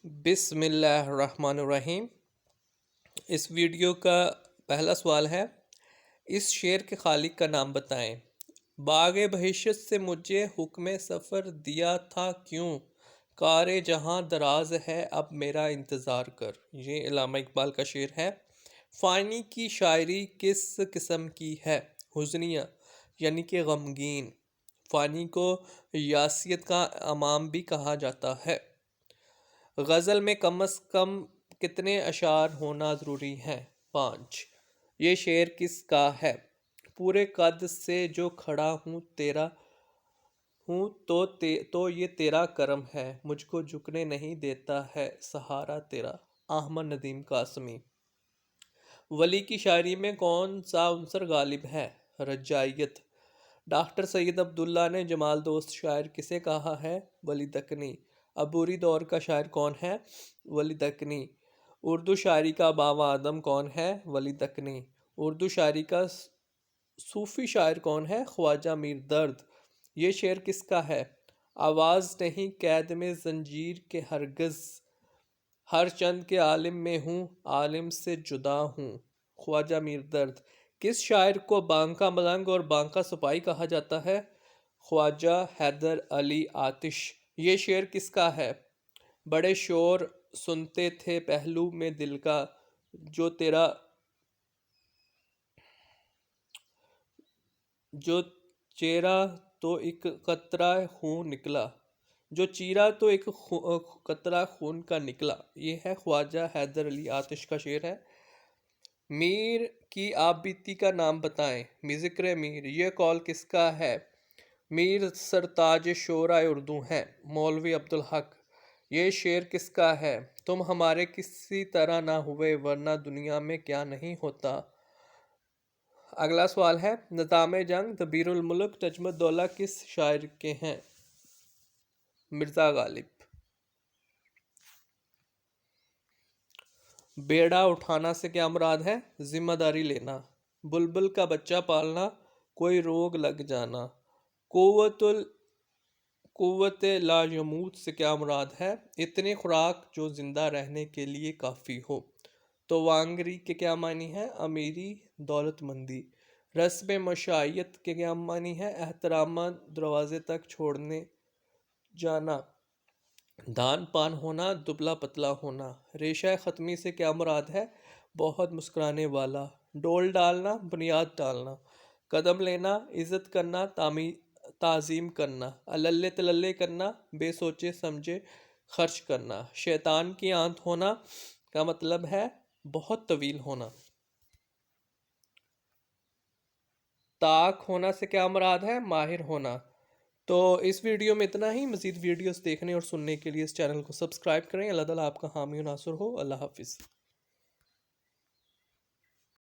بسم اللہ الرحمن الرحیم۔ اس ویڈیو کا پہلا سوال ہے، اس شعر کے خالق کا نام بتائیں۔ باغ بہشت سے مجھے حکم سفر دیا تھا کیوں، کار جہاں دراز ہے اب میرا انتظار کر۔ یہ علامہ اقبال کا شعر ہے۔ فانی کی شاعری کس قسم کی ہے؟ حزنیہ، یعنی کہ غمگین۔ فانی کو یاسیت کا امام بھی کہا جاتا ہے۔ غزل میں کم از کم کتنے اشعار ہونا ضروری ہیں؟ 5۔ یہ شعر کس کا ہے؟ پورے قد سے جو کھڑا ہوں تیرا ہوں تو یہ تیرا کرم ہے، مجھ کو جھکنے نہیں دیتا ہے سہارا تیرا۔ احمد ندیم قاسمی۔ ولی کی شاعری میں کون سا عنصر غالب ہے؟ رجائیت۔ ڈاکٹر سید عبداللہ نے جمال دوست شاعر کسے کہا ہے؟ ولی دکنی۔ عبوری دور کا شاعر کون ہے؟ ولی دکنی۔ اردو شاعری کا بابا اعظم کون ہے؟ ولی دکنی۔ اردو شاعری کا صوفی شاعر کون ہے؟ خواجہ میر درد۔ یہ شعر کس کا ہے؟ آواز نہیں قید میں زنجیر کے ہرگز، ہر چند کے عالم میں ہوں عالم سے جدا ہوں۔ خواجہ میر درد۔ کس شاعر کو بانکا ملنگ اور بانکا سپاہی کہا جاتا ہے؟ خواجہ حیدر علی آتش۔ یہ شعر کس کا ہے؟ بڑے شور سنتے تھے پہلو میں دل کا، جو چیرا تو ایک قطرہ خون نکلا، جو چیرا تو ایک قطرہ خون کا نکلا۔ یہ ہے خواجہ حیدر علی آتش کا شعر ہے۔ میر کی آپ بیتی کا نام بتائیں۔ بذکر میر، یہ قول کس کا ہے؟ میر سرتاج شعراء اردو ہیں، مولوی عبدالحق۔ یہ شعر کس کا ہے؟ تم ہمارے کسی طرح نہ ہوئے ورنہ دنیا میں کیا نہیں ہوتا۔ اگلا سوال ہے، نظام جنگ دبیر الملک نجم الدولہ کس شاعر کے ہیں؟ مرزا غالب۔ بیڑا اٹھانا سے کیا مراد ہے؟ ذمہ داری لینا۔ بلبل کا بچہ پالنا، کوئی روگ لگ جانا۔ قوت لا یموت سے کیا مراد ہے؟ اتنی خوراک جو زندہ رہنے کے لیے کافی ہو۔ تو وانگری کے کیا معنی ہے؟ امیری، دولت مندی۔ رسم مشائیت کے کیا معنی ہے؟ احترام دروازے تک چھوڑنے جانا۔ دان پان ہونا، دبلا پتلا ہونا۔ ریشہ ختمی سے کیا مراد ہے؟ بہت مسکرانے والا۔ ڈول ڈالنا، بنیاد ڈالنا۔ قدم لینا، عزت کرنا، تعظیم کرنا۔ اللے تللے کرنا، بے سوچے سمجھے خرچ کرنا۔ شیطان کی آنت ہونا کا مطلب ہے بہت طویل ہونا۔ طاق ہونا سے کیا مراد ہے؟ ماہر ہونا۔ تو اس ویڈیو میں اتنا ہی۔ مزید ویڈیوز دیکھنے اور سننے کے لیے اس چینل کو سبسکرائب کریں۔ اللہ تعالیٰ آپ کا حامی و ناصر ہو۔ اللہ حافظ۔